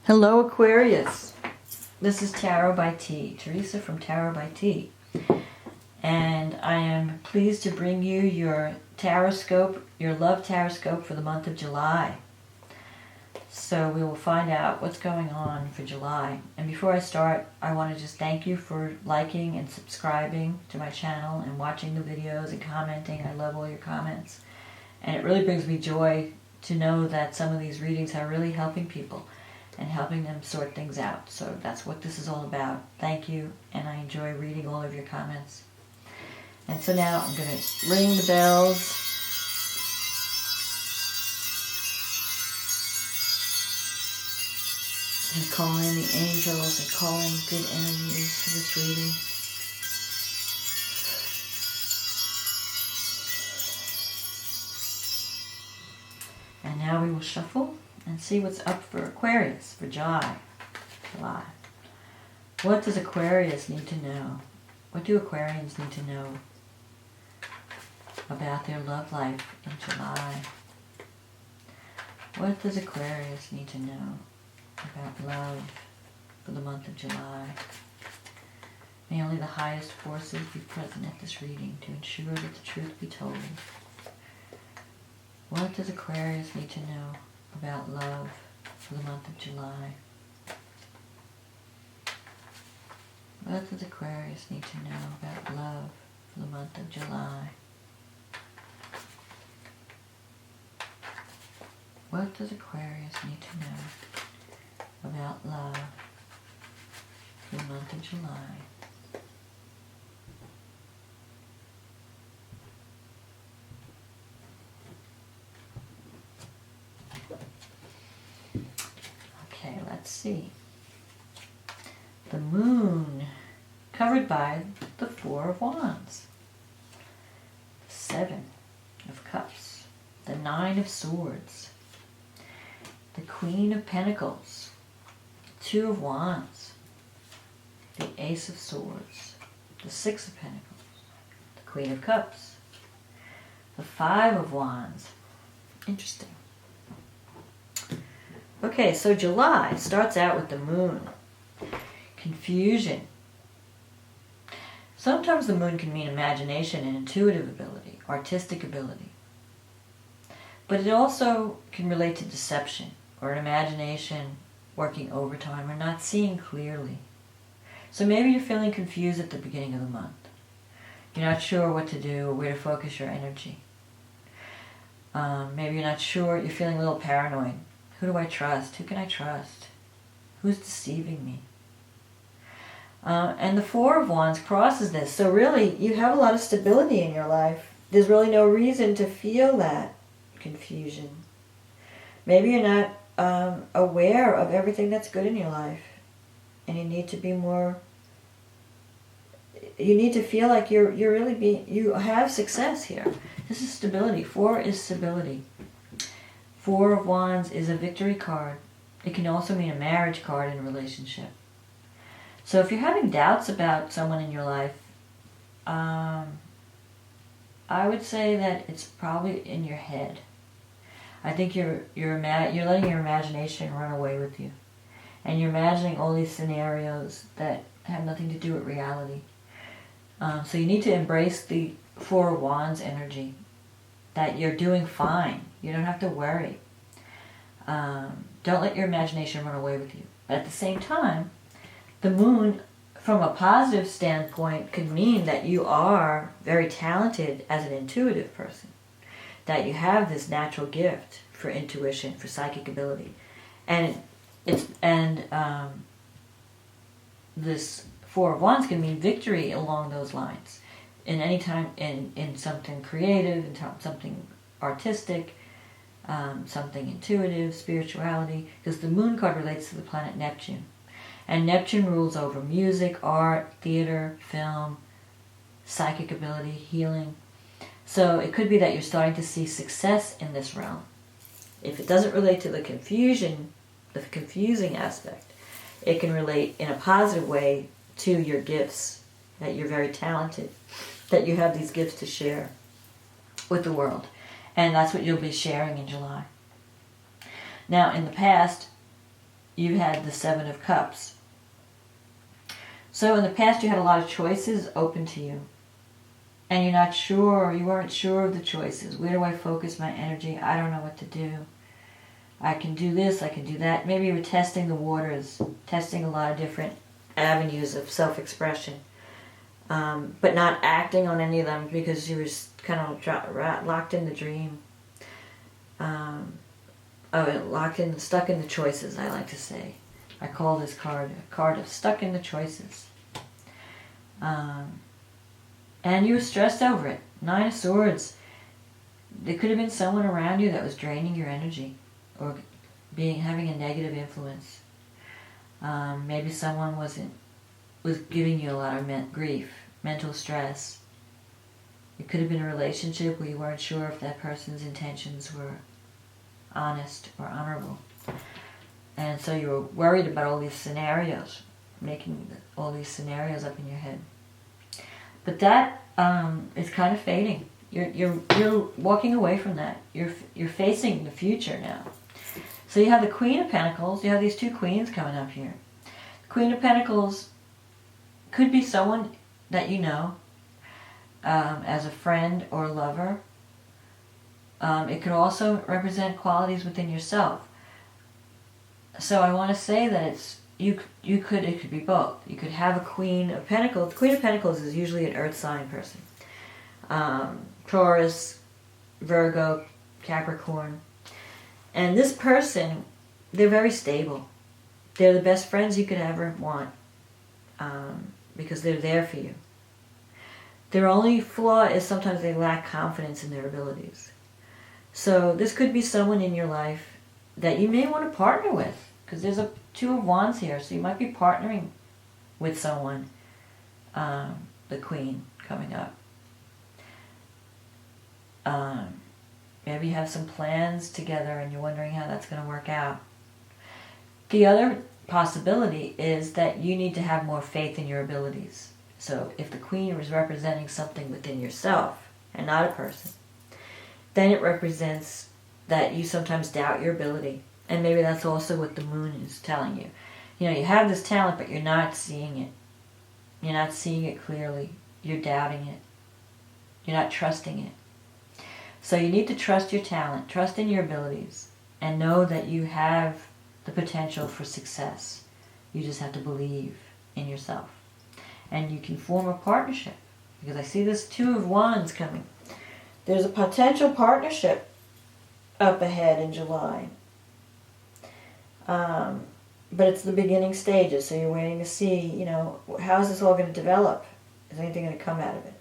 Hello Aquarius, this is Tarot by T, Teresa from Tarot by T, and I am pleased to bring you your TarotScope, your love TarotScope for the month of July. So we will find out what's going on for July. And before I start, I want to just thank you for liking and subscribing to my channel and watching the videos and commenting. I love all your comments. And it really brings me joy to know that some of these readings are really helping people and helping them sort things out. So that's what this is all about. Thank you, and I enjoy reading all of your comments. And so now I'm going to ring the bells. And call in the angels and call in good energies for this reading. And now we will shuffle and see what's up for Aquarius for July. What does Aquarius need to know? What do Aquarians need to know about their love life in July? What does Aquarius need to know about love for the month of July? May only the highest forces be present at this reading to ensure that the truth be told. What does Aquarius need to know about love for the month of July? What does Aquarius need to know about love for the month of July? What does Aquarius need to know about love for the month of July? Okay, let's see. The moon, covered by the Four of Wands, the Seven of Cups, the Nine of Swords, the Queen of Pentacles, Two of Wands, the Ace of Swords, the Six of Pentacles, the Queen of Cups, the Five of Wands. Interesting. Okay, so July starts out with the moon. Confusion. Sometimes the moon can mean imagination and intuitive ability, artistic ability. But it also can relate to deception or an imagination working overtime or not seeing clearly. So maybe you're feeling confused at the beginning of the month. You're not sure what to do or where to focus your energy. Maybe you're not sure, you're feeling a little paranoid. Who do I trust? Who can I trust? Who's deceiving me? And the Four of Wands crosses this. So really, you have a lot of stability in your life. There's really no reason to feel that confusion. Really you're not aware of everything that's good in your life. And you need to be more... You need to feel like you have success here. This is stability. Four is stability. Four of Wands is a victory card. It can also mean a marriage card in a relationship. So if you're having doubts about someone in your life, I would say that it's probably in your head. I think you're letting your imagination run away with you. And you're imagining all these scenarios that have nothing to do with reality. So you need to embrace the Four of Wands energy. That you're doing fine. You don't have to worry. Don't let your imagination run away with you. But at the same time, the moon, from a positive standpoint, could mean that you are very talented as an intuitive person. That you have this natural gift for intuition, for psychic ability. And this Four of Wands can mean victory along those lines. In any time, in something creative, in something artistic, something intuitive, spirituality, because the moon card relates to the planet Neptune. And Neptune rules over music, art, theater, film, psychic ability, healing. So it could be that you're starting to see success in this realm. If it doesn't relate to the confusion, the confusing aspect, it can relate in a positive way to your gifts, that you're very talented, that you have these gifts to share with the world. And that's what you'll be sharing in July. Now, in the past, you had the Seven of Cups. So in the past you had a lot of choices open to you. And you're not sure, you weren't sure of the choices. Where do I focus my energy? I don't know what to do. I can do this, I can do that. Maybe you were testing the waters, testing a lot of different avenues of self-expression. But not acting on any of them because you were kind of locked in the dream. Stuck in the choices, I like to say. I call this card a card of stuck in the choices. And you were stressed over it. Nine of Swords. There could have been someone around you that was draining your energy or having a negative influence. Maybe someone was giving you a lot of grief, mental stress. It could have been a relationship where you weren't sure if that person's intentions were honest or honorable. And so you were worried about all these scenarios, making all these scenarios up in your head. But that is kind of fading. You're walking away from that. You're facing the future now. So you have the Queen of Pentacles. You have these two queens coming up here. The Queen of Pentacles could be someone that you know as a friend or lover. It could also represent qualities within yourself. So I want to say that it could be both. You could have a Queen of Pentacles. The Queen of Pentacles is usually an earth sign person. Taurus, Virgo, Capricorn. And this person, they're very stable. They're the best friends you could ever want because they're there for you. Their only flaw is sometimes they lack confidence in their abilities. So this could be someone in your life that you may want to partner with because there's a Two of Wands here. So you might be partnering with someone, the Queen coming up. Maybe you have some plans together and you're wondering how that's going to work out. The other possibility is that you need to have more faith in your abilities. So if the Queen is representing something within yourself and not a person, then it represents that you sometimes doubt your ability. And maybe that's also what the Moon is telling you. You know, you have this talent, but you're not seeing it. You're not seeing it clearly. You're doubting it. You're not trusting it. So you need to trust your talent, trust in your abilities, and know that you have the potential for success. You just have to believe in yourself. And you can form a partnership. Because I see this Two of Wands coming. There's a potential partnership up ahead in July. But it's the beginning stages, so you're waiting to see, you know, how is this all going to develop? Is anything going to come out of it?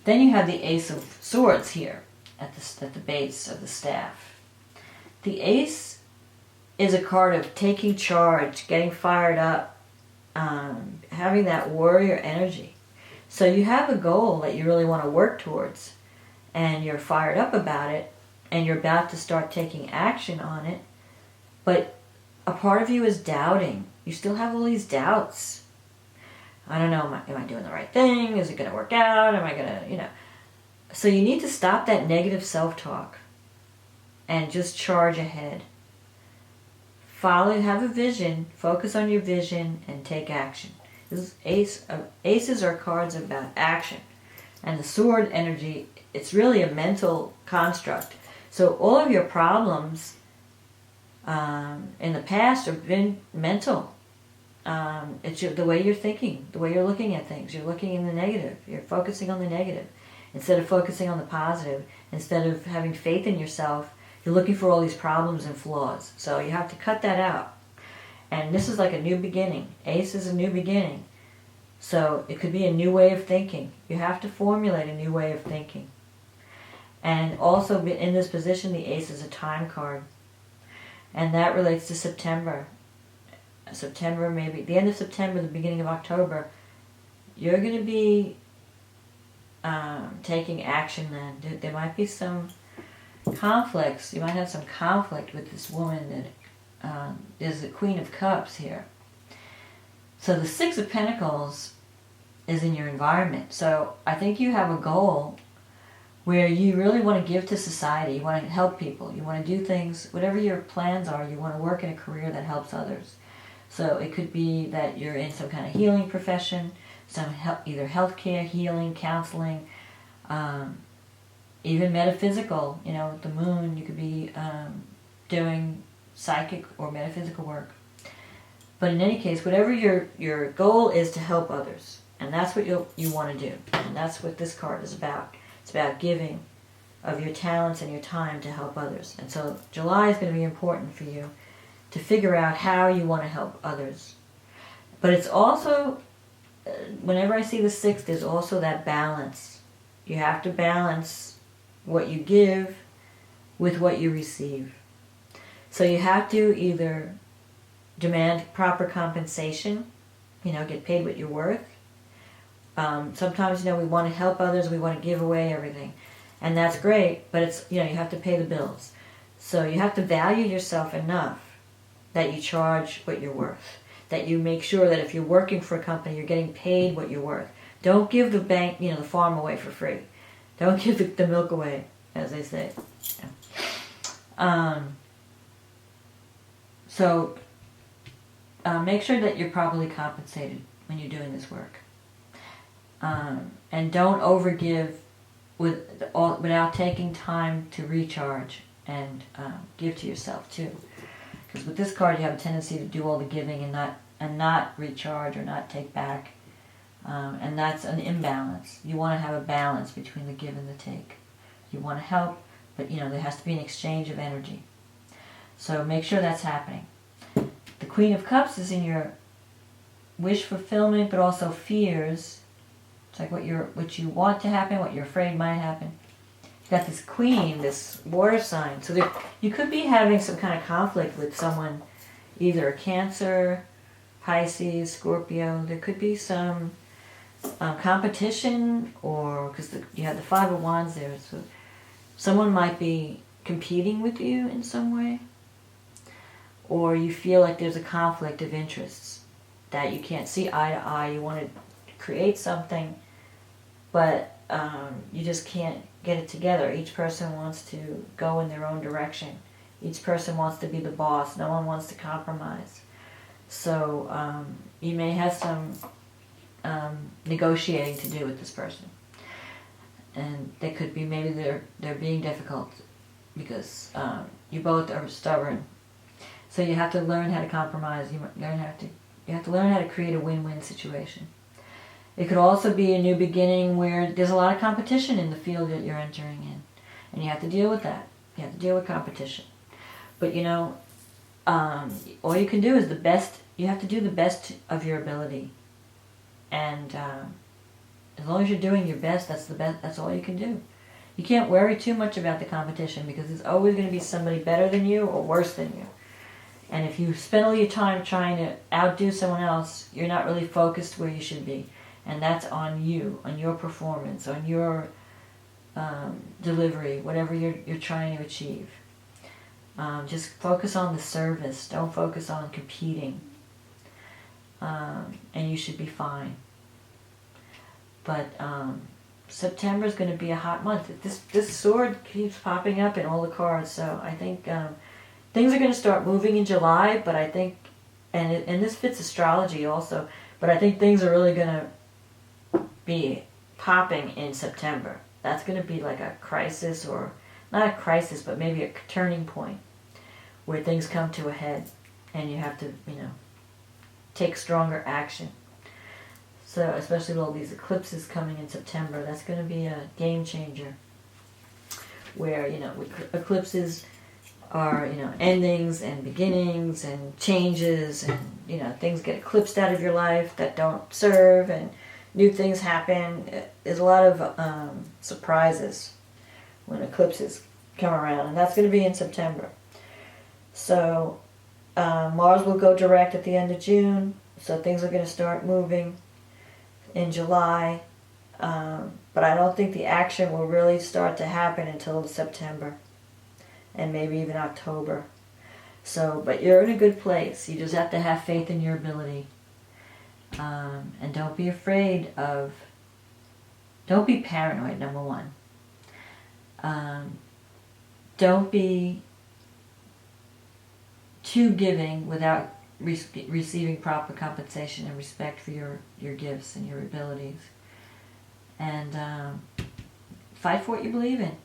Then you have the Ace of Swords here at the base of the staff. The Ace is a card of taking charge, getting fired up, having that warrior energy. So you have a goal that you really want to work towards, and you're fired up about it, and you're about to start taking action on it, but a part of you is doubting. You still have all these doubts. I don't know, am I doing the right thing? Is it going to work out? Am I going to, you know. So you need to stop that negative self-talk and just charge ahead. Have a vision, focus on your vision, and take action. Aces are cards about action. And the sword energy, it's really a mental construct. So all of your problems in the past have been mental. It's the way you're thinking, the way you're looking at things. You're looking in the negative. You're focusing on the negative instead of focusing on the positive. Instead of having faith in yourself, you're looking for all these problems and flaws. So you have to cut that out. And this is like a new beginning. Ace is a new beginning. So it could be a new way of thinking. You have to formulate a new way of thinking. And also in this position, the Ace is a time card. And that relates to September. September, maybe the end of September, the beginning of October, you're going to be taking action then. There might be some conflicts. You might have some conflict with this woman that is the Queen of Cups here. So the Six of Pentacles is in your environment. So I think you have a goal where you really want to give to society. You want to help people. You want to do things, whatever your plans are, you want to work in a career that helps others. So it could be that you're in some kind of healing profession, either healthcare, healing, counseling, even metaphysical. With the moon, you could be doing psychic or metaphysical work. But in any case, whatever your goal is, to help others. And that's what you want to do. And that's what this card is about. It's about giving of your talents and your time to help others. And so July is going to be important for you to figure out how you want to help others. But it's also, whenever I see the 6, there's also that balance. You have to balance what you give with what you receive. So you have to either demand proper compensation, get paid what you're worth. Sometimes, we want to help others, we want to give away everything. And that's great, but it's, you have to pay the bills. So you have to value yourself enough that you charge what you're worth. That you make sure that if you're working for a company, you're getting paid what you're worth. Don't give the bank, the farm away for free. Don't give the milk away, as they say. So make sure that you're properly compensated when you're doing this work. And don't overgive without taking time to recharge and give to yourself too. Because with this card, you have a tendency to do all the giving and not recharge or not take back, and that's an imbalance. You want to have a balance between the give and the take. You want to help, but there has to be an exchange of energy. So make sure that's happening. The Queen of Cups is in your wish fulfillment, but also fears. It's like what you want to happen, what you're afraid might happen. You've got this Queen, this water sign. So you could be having some kind of conflict with someone, either a Cancer, Pisces, Scorpio. There could be some competition, or because you have the 5 of Wands there. So someone might be competing with you in some way. Or you feel like there's a conflict of interests, that you can't see eye to eye. You want to create something, but you just can't get it together. Each person wants to go in their own direction. Each person wants to be the boss. No one wants to compromise. So you may have some negotiating to do with this person. And they could be, maybe they're being difficult because you both are stubborn. So you have to learn how to compromise. You have to learn how to create a win-win situation. It could also be a new beginning where there's a lot of competition in the field that you're entering in. And you have to deal with that. You have to deal with competition. But all you can do is the best. You have to do the best of your ability. And as long as you're doing your best, that's the best. That's all you can do. You can't worry too much about the competition, because there's always going to be somebody better than you or worse than you. And if you spend all your time trying to outdo someone else, you're not really focused where you should be. And that's on you, on your performance, on your delivery, whatever you're trying to achieve. Just focus on the service. Don't focus on competing. And you should be fine. But September is going to be a hot month. This sword keeps popping up in all the cards, so I think things are going to start moving in July, but I think, and this fits astrology also, but I think things are really going to be popping in September. That's going to be like a crisis, or not a crisis, but maybe a turning point where things come to a head and you have to, take stronger action. So especially with all these eclipses coming in September, that's going to be a game changer. Where, eclipses are, endings and beginnings and changes, and, things get eclipsed out of your life that don't serve, and new things happen. There's a lot of surprises when eclipses come around, and that's going to be in September. So Mars will go direct at the end of June, so things are going to start moving in July, but I don't think the action will really start to happen until September, and maybe even October. So, but you're in a good place. You just have to have faith in your ability. And don't be afraid of, don't be paranoid, number one. Don't be too giving without receiving proper compensation and respect for your gifts and your abilities. And fight for what you believe in.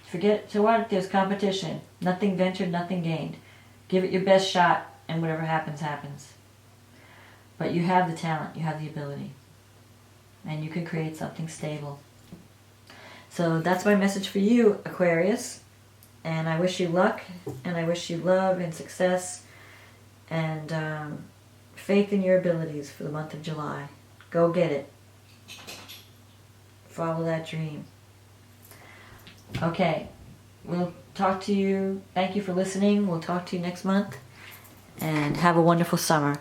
Forget, so what? There's competition. Nothing ventured, nothing gained. Give it your best shot, and whatever happens, happens. But you have the talent, you have the ability, and you can create something stable. So that's my message for you, Aquarius. And I wish you luck, and I wish you love and success, and faith in your abilities for the month of July. Go get it. Follow that dream. Okay, we'll talk to you. Thank you for listening. We'll talk to you next month, and have a wonderful summer.